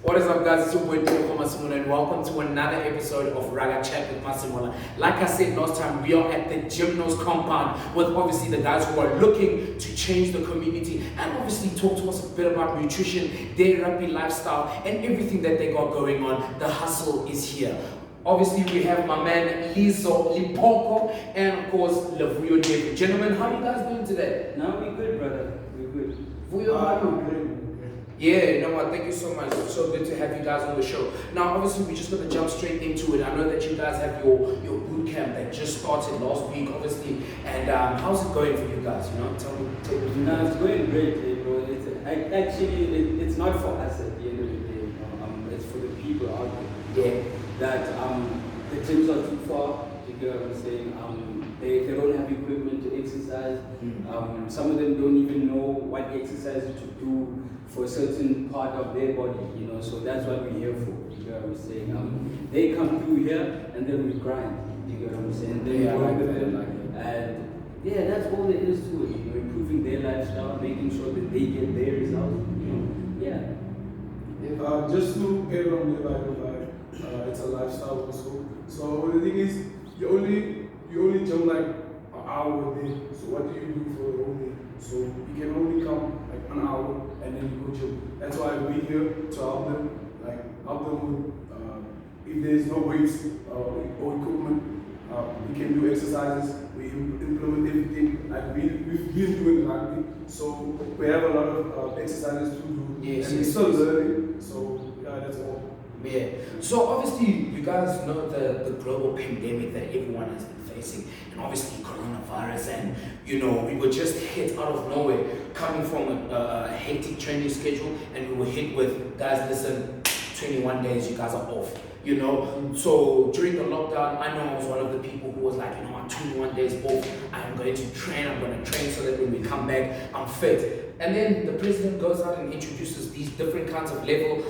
What is up, guys? It's your boy Ndevu and welcome to another episode of Raga Chat with Masimola. Like I said last time, we are at the Gymnos compound with obviously the guys who are looking to change the community and obviously talk to us a bit about nutrition, their rugby lifestyle, and everything that they got going on. The hustle is here. Obviously, we have my man Lizo Lipoko and of course Ndevu. Gentlemen, how are you guys doing today? No, we're good, brother. We're good. Yeah, you know what, thank you so much. It's so good to have you guys on the show. Now, obviously, we're just going to jump straight into it. I know that you guys have your boot camp that just started last week, obviously. And how's it going for you guys? You know, tell me. No, it's going great, bro. It's not for us at the end of the day. It's for the people out there. Yeah. That the gyms are too far. You get what I'm saying? They don't have equipment to exercise. Some of them don't even know what exercises to do for a certain part of their body, you know, so that's what we're here for, you get what I'm saying? They come through here and then we grind, you get what I'm saying? Then yeah, we like work that, with them. like that. And yeah, that's all there is to it, you know, improving their lifestyle, making sure that they get their results, you know, yeah. Just to get on the like it's a lifestyle also. So the thing is, you only jump like an hour a day. So what do you do for the whole day? So you can only come like an hour and then you go gym. That's why we're here to help them with if there's no weights or equipment, we can do exercises. We implement everything like we've been doing rugby. So we have a lot of exercises to do. Yes, and we're still learning. So yeah, that's all. Yeah. So obviously, you guys know the global pandemic that everyone has been facing, and obviously coronavirus, and you know we were just hit out of nowhere, coming from a hectic training schedule, and we were hit with, guys, listen, 21 days, you guys are off. You know, so during the lockdown, I know I was one of the people who was like, you know what, 21 days off, I'm going to train so that when we come back, I'm fit. And then the president goes out and introduces these different kinds of level.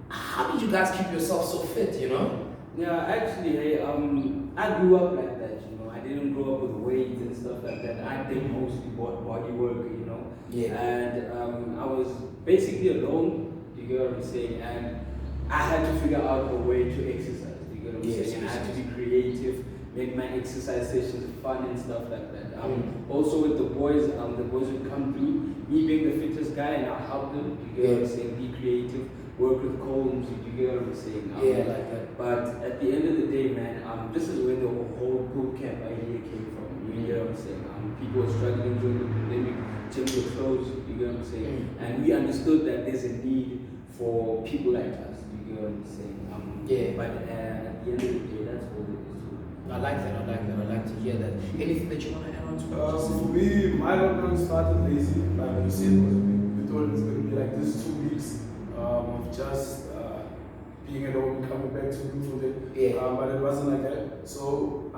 How did you guys keep yourself so fit, you know? Yeah, actually, hey, I grew up like that, you know. I didn't grow up with weights and stuff like that. I did mostly body work, you know. Yeah. And I was basically alone, you get what I'm saying? And I had to figure out a way to exercise, you get what I'm saying? And I had to be creative, make my exercise sessions fun and stuff like that. Also with the boys would come through, me being the fittest guy, and I'll help them, you get what I'm saying? Be creative. Work with combs, you get what I'm saying? Yeah, like that. But at the end of the day, man, this is where the whole boot camp idea came from. You get what I'm saying? People were struggling during the pandemic, gyms were closed, you get what I'm saying? And we understood that there's a need for people like us, you get what I'm saying? But at the end of the day, that's all it is. I like that. I like to hear that. Anything that you want to add on to it? For me, my lockdown started lazy. Like you said, we thought it was going to be like this 2 weeks. Of just being at home, coming back to do it. Yeah. But it wasn't like that. So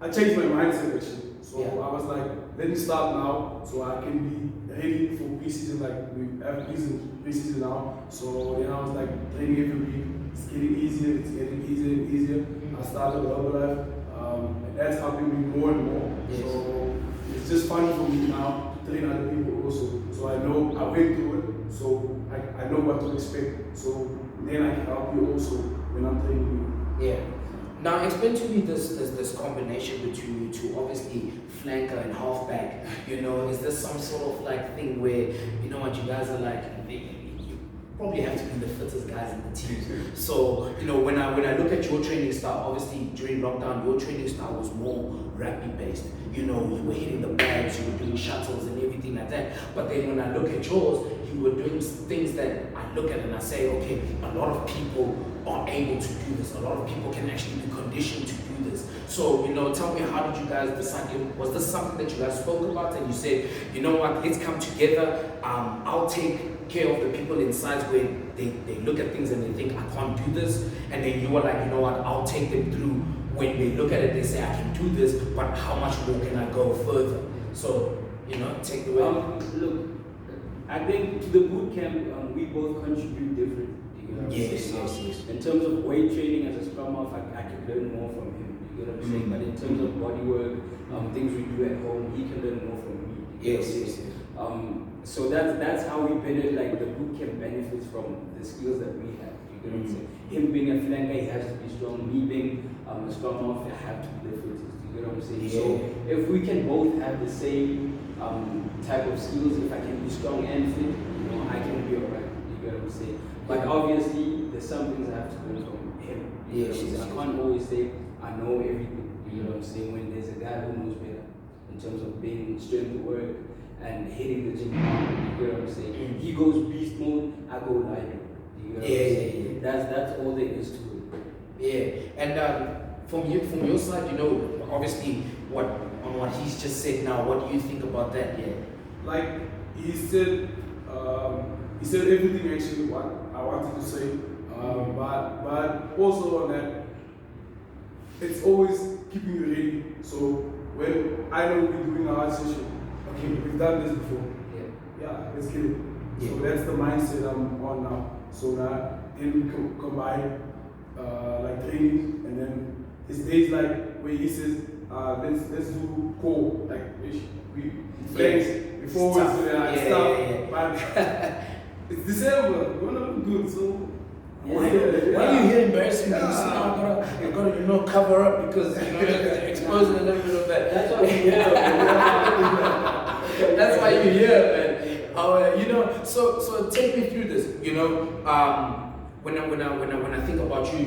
I changed my mindset actually. So Yeah. I was like, let me start now so I can be ready for preseason. Like we have preseason now. So then I was like training every week. It's getting easier. And easier. I started Herbalife, and that's helping me more and more. Yes. So it's just fun for me now to train other people also. So I know I went through it. So I know what to expect, so then I can help you also when I'm training you. Yeah. Now explain to me this combination between you two, obviously flanker and halfback. You know, is this some sort of like thing where, you know what, you guys are like, you probably have to be the fittest guys in the team. So, you know, when I look at your training style, obviously during lockdown, your training style was more rugby based. You know, you were hitting the bags, you were doing shuttles and everything like that. But then when I look at yours, you were doing things that I look at and I say, okay, a lot of people are able to do this. A lot of people can actually be conditioned to do this. So, you know, tell me, how did you guys decide? Was this something that you guys spoke about and you said, you know what, let's come together, I'll take care of the people inside where they look at things and they think, I can't do this. And then you were like, you know what, I'll take them through. When they look at it, they say, I can do this, but how much more can I go further? So, you know, take the way. Look, I think to the boot camp, we both contribute differently. You know what I'm saying? Yes. In terms of weight training as a scrum half, I can learn more from him. You get what I'm saying? But in terms of body work, things we do at home, he can learn more from me. Yes. So that's how we benefit, like the boot camp benefits from the skills that we have. You get what I'm saying? Him being a flanker, he has to be strong. Me being a strong off, I have to be the fittest. You get what I'm saying? So if we can both have the same type of skills, if I can be strong and fit, I can be alright. You get what I'm saying? But obviously, there's some things I have to learn from him. You know what I'm saying? I can't always say I know everything. You know what I'm saying? When there's a guy who knows better in terms of being strength to work and hitting the gym hard, you get what I'm saying? He goes beast mode, I go light mode. You get what I'm saying? That's all there is to it. Yeah, and from your side, obviously on what he's just said now, what do you think about that? Yeah, like he said everything actually what I wanted to say, but also on that, it's always keeping you ready. So when I know we're doing a hard session, okay, we've done this before. Yeah, let's get it. So that's the mindset I'm on now. So now then we combine like training, and then his days like where he says let's do core, like we flex before we do that stuff. But it's December, we wanna look good, so. Why are you here embarrassing me? You see, now I gotta cover up because exposing a little bit of that. That's why you're here. That's why you're here, man. So take me through this. When I think about you,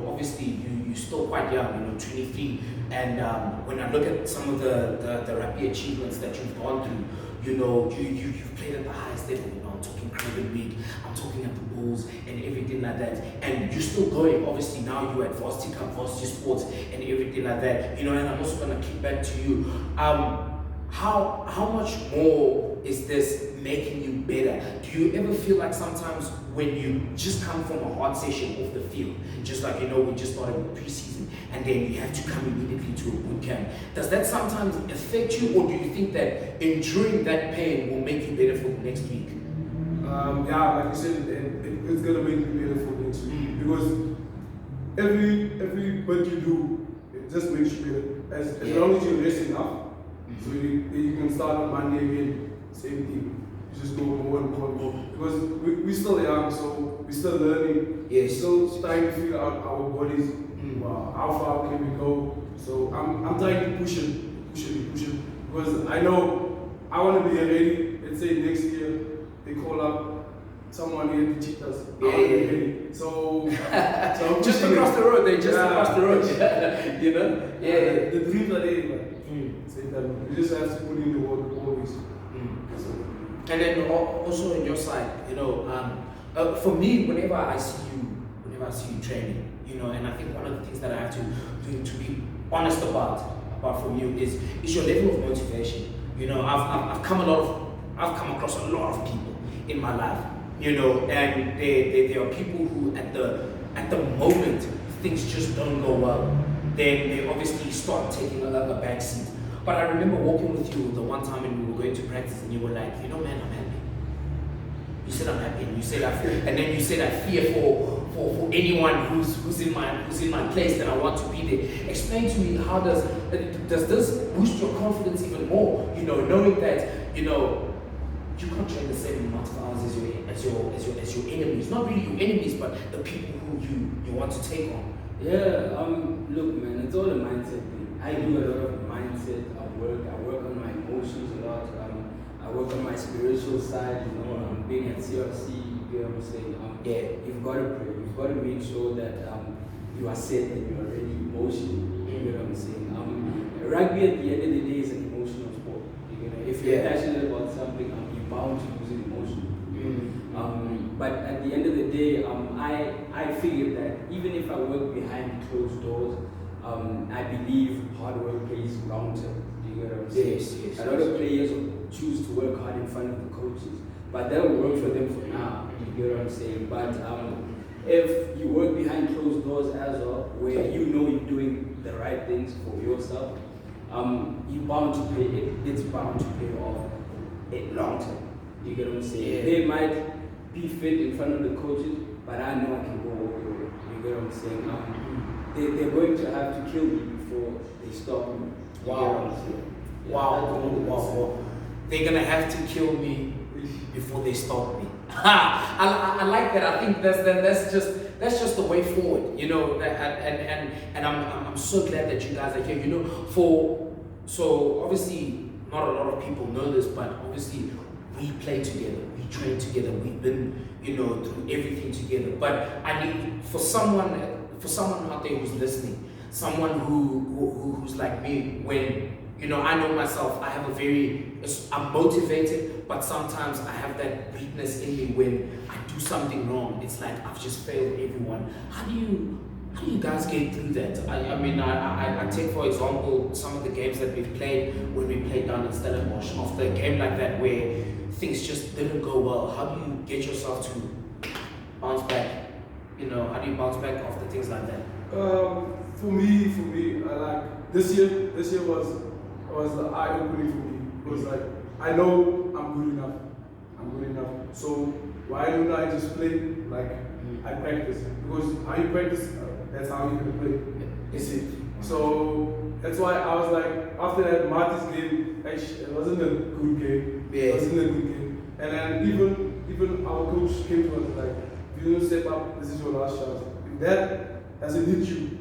obviously you're still quite young, 23, and when I look at some of the rugby achievements that you've gone through, you've played at the highest level. I'm talking Premier League, I'm talking at the Bulls and everything like that, and you're still going. Obviously now you're at Varsity Cup, Varsity Sports, and everything like that. And I'm also gonna kick back to you. How much more is this making you better? Do you ever feel like sometimes when you just come from a hard session off the field, just like we just started with preseason, and then you have to come immediately to a boot camp, does that sometimes affect you, or do you think that enduring that pain will make you better for the next week? Yeah, like you said, it's gonna make you better for next week because every what you do, it just makes you better. As long as you rest enough. So you can start on Monday again, same thing. You just go more and more and more. Because we're still young, so we're still learning. Yes. Still trying to figure out our bodies, how far can we go. So I'm trying to push it. Because I know I want to be ready. Let's say next year, they call up someone here to cheat us. So just across the road, across the road. The dreams are there. You just have to put in the work always. And then also on your side, for me, whenever I see you training, and I think one of the things that I have to be honest about from you is your level of motivation. I've come across a lot of people in my life, and there are people who at the moment things just don't go well. Then they obviously start taking a back seat. But I remember walking with you the one time when we were going to practice, and you were like, man, I'm happy. You said I'm happy, and you said and then you said I fear for anyone who's in my place that I want to be there. Explain to me, how does this boost your confidence even more? Knowing that you can't train the same amount of hours as your enemies. Not really your enemies, but the people who you want to take on. Yeah, look, man, it's all a mindset thing. I do a lot of mindset work. I work on my emotions a lot. I work on my spiritual side. Being at CRC, you get what I'm saying? You've got to pray. You've got to make sure that you are set and you are ready emotionally. You get what I'm saying? Rugby at the end of the day is an emotional sport. If you're passionate about something, you're bound to use it emotionally. But at the end of the day, I figured that even if I work behind closed doors, I believe hard work pays long term. Do you get what I'm saying? Yes. A lot of players choose to work hard in front of the coaches, but that will work for them for now. Do you get what I'm saying? But if you work behind closed doors as well, where you're doing the right things for yourself, you're bound to pay it. It's bound to pay off long term. Do you get what I'm saying? They might be fit in front of the coaches, but I know I can go all the way. You get what I'm saying? They're going to have to kill me before they stop me. Wow. they're gonna have to kill me before they stop me. I like that. I think that's just the way forward, you know. And I'm so glad that you guys are here. You know, so obviously not a lot of people know this, but obviously we play together, we train together, we've been, you know, through everything together. But I need for someone out there who's listening, someone who's like me, when, you know, I know myself, I'm motivated, but sometimes I have that weakness in me when I do something wrong. It's like I've just failed everyone. How do you guys get through that? I mean, I take, for example, some of the games that we've played when we played down in Stellenbosch. After a game like that where things just didn't go well, how do you get yourself to bounce back? You know, how do you bounce back after things like that? For me, I like this year was eye-opening for me. It was like, I know I'm good enough. So why don't I just play like I practice? Because how you practice, that's how you can play. Is it? So that's why I was like, after that Marty's game, actually, it wasn't a good game. Yeah. It wasn't a good game. And then even our coach came to us like, if you don't step up, this is your last chance. If that doesn't hit you,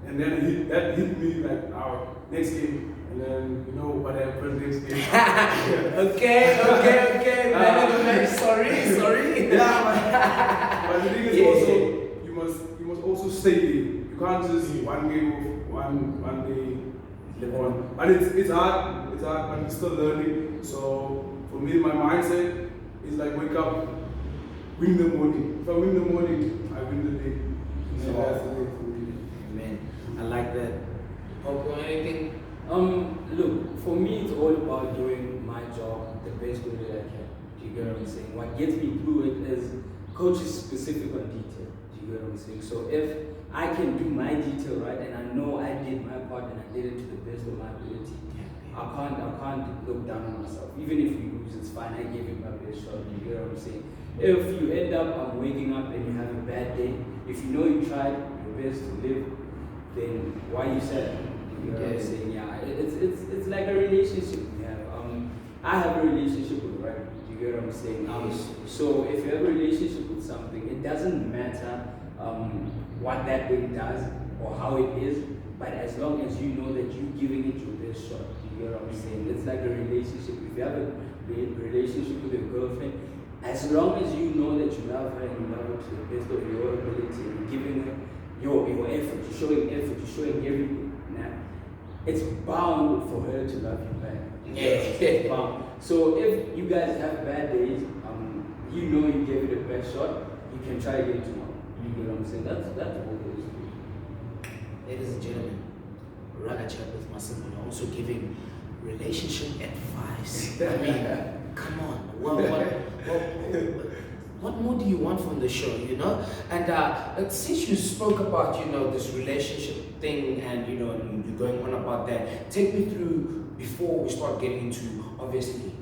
and then that hit me like our next game. And then, you know what happened next game. Okay. Man of the match. Sorry. Yeah, but the thing is also, you must also stay there. You can't just one game off, one day on. But it's hard, but I'm still learning. So for me, my mindset is like wake up, win the morning. If I win the morning, I win the day. So that's the day for me. Amen. I like that. Or anything? Look, for me, it's all about doing my job the best way that I can. Do you get what I'm saying? What gets me through it is coach is specific on detail. Do you get what I'm saying? So if I can do my detail right, and I know I did my part and I did it to the best of my ability, I can't look down on myself. Even if you lose, it's fine. I gave it my best shot. Do you get what I'm saying? If you end up waking up and you have a bad day, if you know you tried your best to live, then why you sad? You know what I'm saying? Yeah, it's like a relationship we have. I have a relationship with rugby. Do you get what I'm saying? So if you have a relationship with something, it doesn't matter what that thing does or how it is, but as long as you know that you're giving it your best shot. Do you get what I'm saying? It's like a relationship. If you have a relationship with your girlfriend, as long as you know that you love her and you love her to the best of your ability and you're giving her your effort, you're showing everything. Now, it's bound for her to love you back. It's bound. So if you guys have bad days, you know you gave it the best shot, you can try again tomorrow. You get what I'm saying? That's what it is. Ladies and gentlemen, Raga Chat with Masim, we're also giving relationship advice. I mean, come on. What more do you want from the show, you know? And since you spoke about, you know, this relationship thing and, you know, you're going on about that, take me through, before we start getting into, obviously,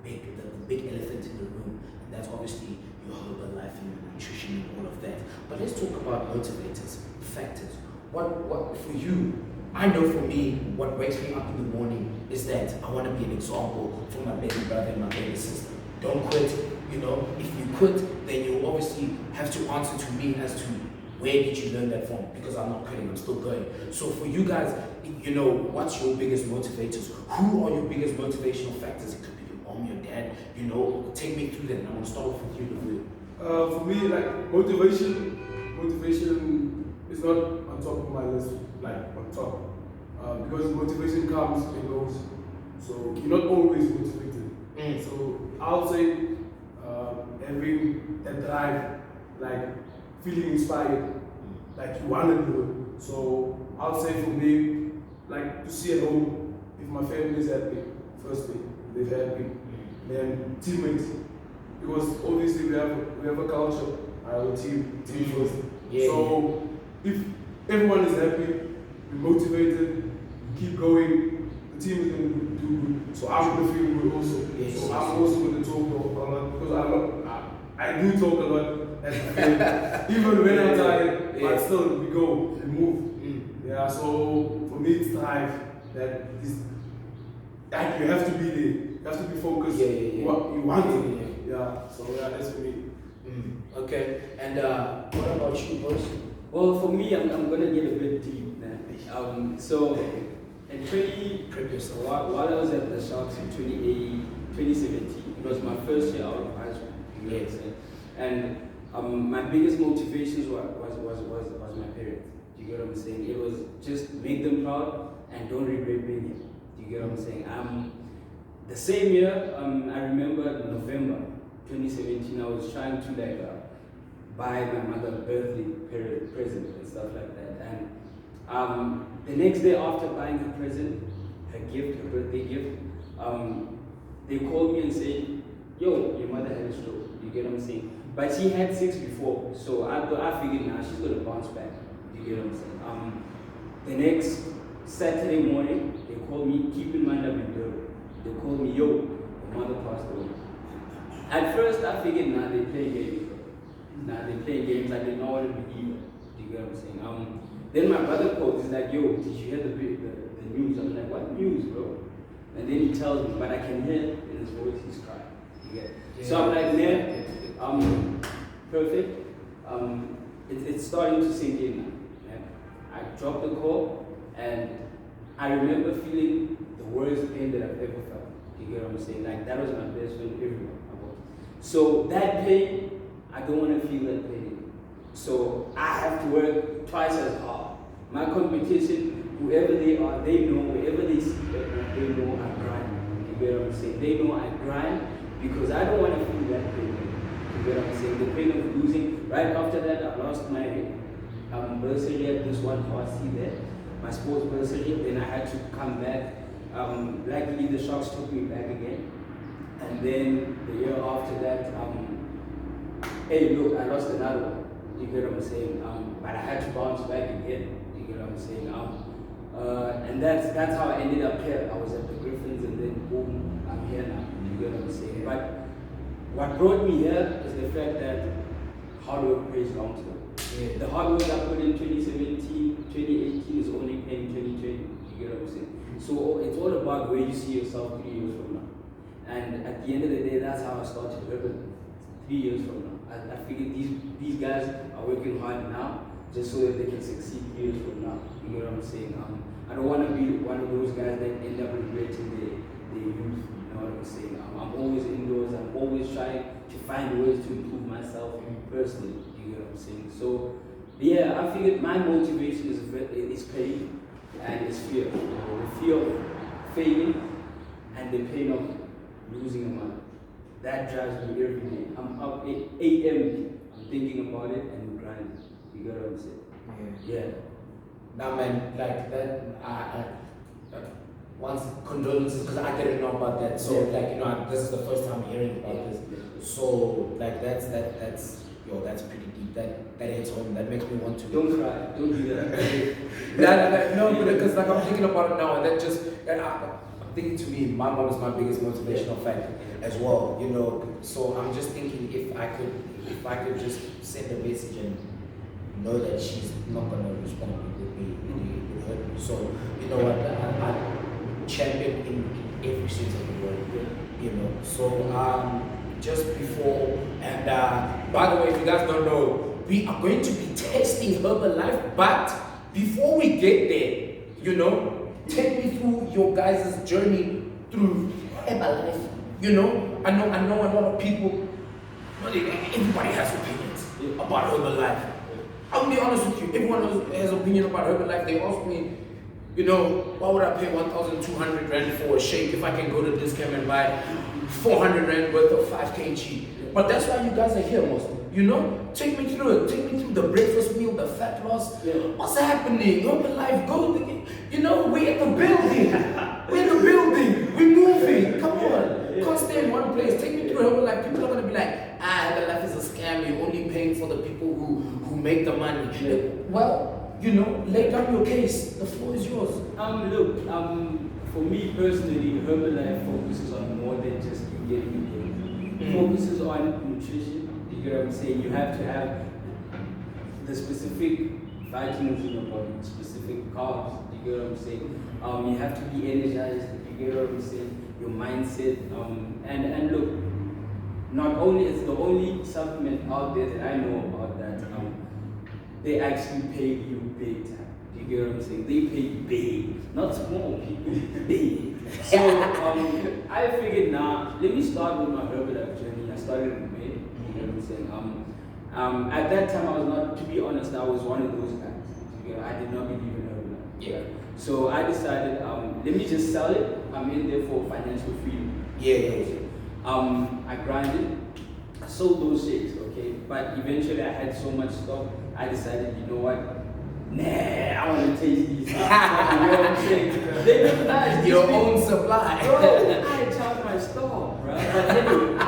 the big elephant in the room, and that's obviously your Herbalife and your nutrition and all of that. But let's talk about motivators, factors. What for you, I know for me, what wakes me up in the morning is that I want to be an example for my baby brother and my baby sister. Don't quit. You know, if you quit, then you obviously have to answer to me as to where did you learn that from? Because I'm not quitting, I'm still going. So for you guys, you know, what's your biggest motivators? Who are your biggest motivational factors? It could be your mom, your dad, you know, take me through that. And I'm gonna start off with you, Ndevu. For me, like motivation is not on top of my list, like on top. Because motivation comes and goes. So you're not always motivated. So I'll say having that drive, like feeling inspired, like you want to do it. So I'll say for me, like to see at home, if my family is happy, firstly, if they're happy, then teammates. Because obviously we have a culture, our team first. Yeah. So if everyone is happy, we're motivated, we keep going, the team is going to do good. So I'm going to feel good also. Yes. So I'm also going to talk a lot because I do talk a lot as a fan. Even when I'm tired, but still we go, we move. Yeah, so for me it's drive that you have to be there. focused. Yeah. What you want to be. Yeah. So yeah, that's for me. Okay. And what about you, boys? Well, for me, I'm gonna get a bit deep, man. So in Prep yourself. while I was at the Sharks in 2017, it was my first year out of high school. You know what I'm saying? And my biggest motivations was my parents. Do you get what I'm saying? It was just make them proud and don't regret being here. Do you get what I'm saying? The same year, I remember November 2017, I was trying to buy my mother a birthday present and stuff like that. And the next day after buying her present, her birthday gift, they called me and said, yo, your mother had a stroke. You get what I'm saying? But she had 6 before, so I figured now she's gonna bounce back. You get what I'm saying? The next Saturday morning, they called me, keep in mind I'm in Ndevu. They called me, yo, your mother passed away. At first I figured, nah, they play games. They play games, I didn't know what to believe. Do you get what I'm saying? Then my brother called, he's like, yo, did you hear the news? I'm like, what news, bro? And then he tells me, but I can hear in his voice he's crying. You get? So I'm like, man, perfect. It's starting to sink in now. Yeah? I dropped the call and I remember feeling the worst pain that I've ever felt. You get what I'm saying? Like that was my best friend everywhere I was. So that pain, I don't want to feel that pain anymore. So I have to work twice as hard. My competition, whoever they are, they know, wherever they see that, they know I grind. You get what I'm saying? They know I grind because I don't want to feel that pain anymore. You get what I'm saying? The pain of losing. Right after that, I lost my bursary at this one varsity there, my sports bursary. Then I had to come back. Luckily, the Sharks took me back again. And then the year after that, hey, look, I lost another one. You get what I'm saying? But I had to bounce back again. You get what I'm saying? And that's how I ended up here. I was at the Griffins, and then boom, I'm here now. You get what I'm saying? But what brought me here is the fact that hard work pays long term. Yeah. The hard work I put in 2017, 2018 is only paying 2020. You get what I'm saying? So it's all about where you see yourself 3 years from now. And at the end of the day, that's how I started urban 3 years from now. I figured these guys are working hard now just so that they can succeed 3 years from now. You know what I'm saying? I don't want to be one of those guys that end up regretting their youth. You know what I'm saying? I'm always indoors. I'm always trying to find ways to improve myself personally. You know what I'm saying? So yeah, I figured my motivation is pain and it's fear. The fear of failing and the pain of losing a mother. That drives me every day. I'm up 8 a.m. I'm thinking about it and grinding. You get what I'm saying? Yeah. Now, man, like that, once condolences, because I didn't know about that. So, this is the first time hearing about this. So, like, that's pretty deep. That hits home. That makes me want to. Don't cry. Don't do that. No, because like I'm thinking about it now, and that just, I'm thinking to me, my mom is my biggest motivational factor as well. You know, so I'm just thinking if I could just send a message and know that she's not gonna respond, it would hurt me. So you know what, I champion in every sense of the word. You know, so just before, and by the way, if you guys don't know, we are going to be testing Herbalife, but before we get there, you know, take me through your guys' journey through Herbalife. You know, I know a lot of people, everybody has opinions about Herbalife. I'll be honest with you, everyone has opinion about Herbalife. They ask me, you know, why would I pay 1,200 Rand for a shake if I can go to discount and buy 400 Rand worth of 5 kg? But that's why you guys are here, most. You know, take me through it. Take me through the breakfast meal, the fat loss. Yeah. What's happening? Herbalife, go. You know, we're in the building. We're in the building. We're moving. Come on. You can't stay in one place. Take me through Herbalife. People are going to be like, Herbalife is a scam. You're only paying for the people who make the money. Yeah. Well, you know, lay down your case. The floor is yours. Look, for me personally, Herbalife focuses on more than just you getting it. Focuses on nutrition. You get what I'm saying? You have to have the specific vitamins in your body, specific carbs. You get what I'm saying? You have to be energized. You get what I'm saying? your mindset. And look, not only is the only supplement out there that I know about that, they actually pay you big time. Do you get what I'm saying? They pay big, not small people, big. So I figured now, let me start with my Herbalife journey. I started in May. You get what I'm saying? At that time, I was not, to be honest, I was one of those guys. You know, I did not believe in Herbalife. Yeah. So I decided, let me just sell it. I'm in there for financial freedom. Yeah. I grinded, I sold those shakes, okay? But eventually I had so much stock, I decided, you know what? Nah, I want to taste these. You know what I'm saying? They look nice. Your own supply. Bro, I charge my stock, bro. But anyway,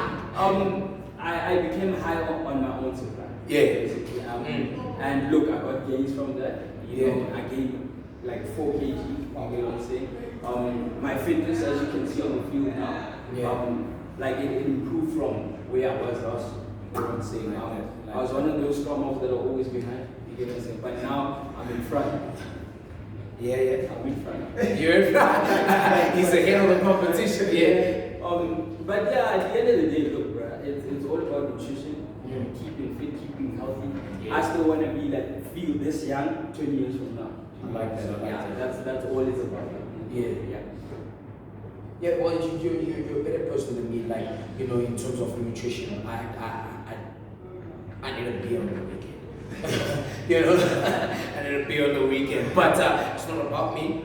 I became high on my own supply. Yeah. Basically. And look, I got gains from that. You know, I gained like 4 kg, you know what I'm saying? My fitness, as you can see on the field now, like it improved from where I was last year. You know what I'm saying? I was one of those scrum-offs that are always behind. You get what I'm saying? But now I'm in front. Yeah. I'm in front. You're in front. He's ahead of the competition. Yeah. But yeah, at the end of the day, look, bro, it's all about nutrition. Keeping fit, keeping healthy. Yeah. I still want to be like, feel this young 20 years from now. I like that. That's all it's about. Yeah, well, you're a better person than me. Like, you know, in terms of nutrition, I need a beer on the weekend. You know, I need a beer on the weekend. But it's not about me.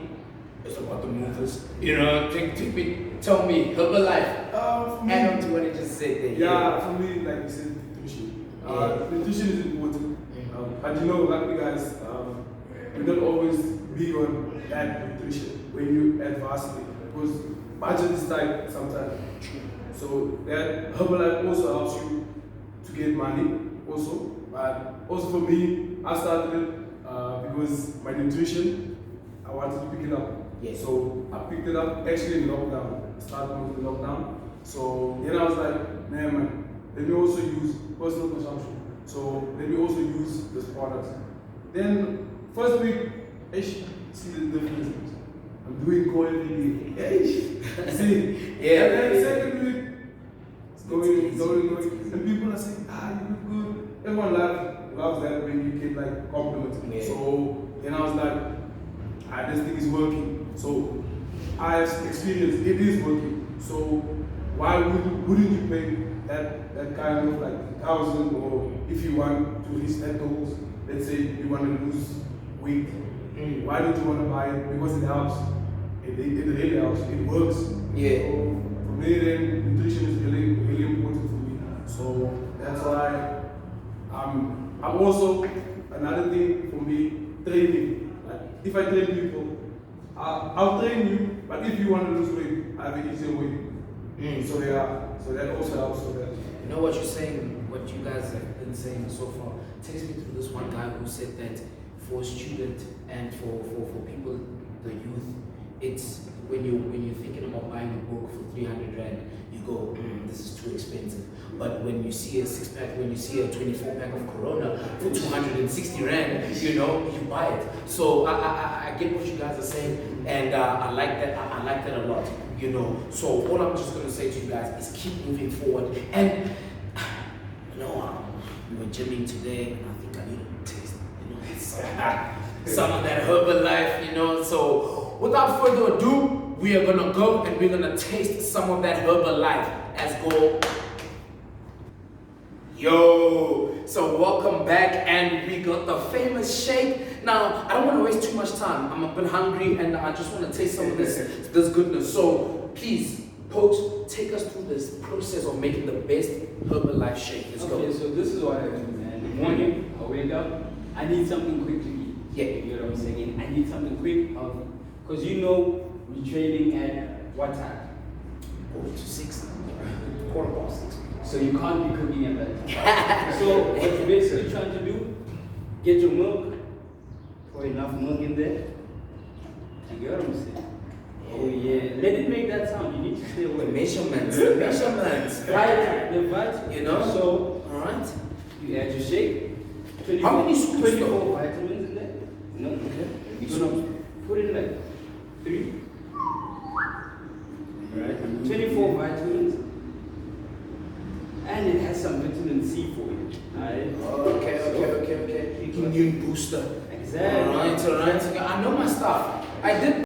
It's about the movers. You know, tell me, Herbalife. Add on to what you just said there. Yeah, for me, like you said, nutrition. Nutrition is important. And you know, like you guys, we don't always be on that nutrition when you at varsity, because budget is tight sometimes. So that Herbalife also helps you to get money also. But also for me, I started it because my nutrition, I wanted to pick it up. Yes. So I picked it up actually in lockdown. I started with the lockdown. So then I was like, man, let me also use personal consumption. So let me also use this product. Then first week, I see the difference. I'm doing quality. See, yeah. And then second week, it's going. And people are saying, you look good. Everyone loves that when you get like compliments. Yeah. So then I was like, this thing is working. So I have experienced it is working. So why wouldn't you pay that kind of like 1,000, or if you want to reach that goals, let's say you want to lose weight, why don't you want to buy it? Because it helps. It really helps. It works. Yeah. So for me, then nutrition is really, really important for me. So that's why I'm also, another thing for me, training. Like if I train people, I'll train you, but if you want to lose weight, I have an easier way. So that also helps for that. You know what you're saying, what you guys have been saying so far, takes me to this one guy who said that for a student and for people, the youth, it's when you're thinking about buying a book for 300 rand, you go, this is too expensive. But when you see a 6-pack, when you see a 24-pack of Corona for 260 rand, you know, you buy it. So I get what you guys are saying, and I like that. I like that a lot. You know, so all I'm just going to say to you guys is keep moving forward. And you know, we were gymming today, and I think I need to taste, you know, some of that Herbalife, you know. So without further ado, we are gonna go and we're gonna taste some of that Herbalife. Let's go. Yo, so welcome back, and we got the famous shake. Now, I don't want to waste too much time. I'm a bit hungry, and I just want to taste some of this goodness. So please, Pokes, take us through this process of making the best Herbalife shake. Let's go. Okay, so this is what I do, man. In the morning, I wake up, I need something quick to eat. Yeah. You know what I'm saying? I need something quick, because you know, we're trading at what time? 4 to 6, 6:15. So you can't be cooking at that time. So what you're basically trying to do, get your milk, pour enough milk in there. You get what I'm saying? Oh yeah, let it make that sound. You need to stay away. Measurements. Right, the vibes. You know? So, alright. you add your shake. How many scoops 24 vitamins in there. You know? Okay. You're gonna put in like 3. Right? immune booster. Exactly. Alright. I know my stuff. I did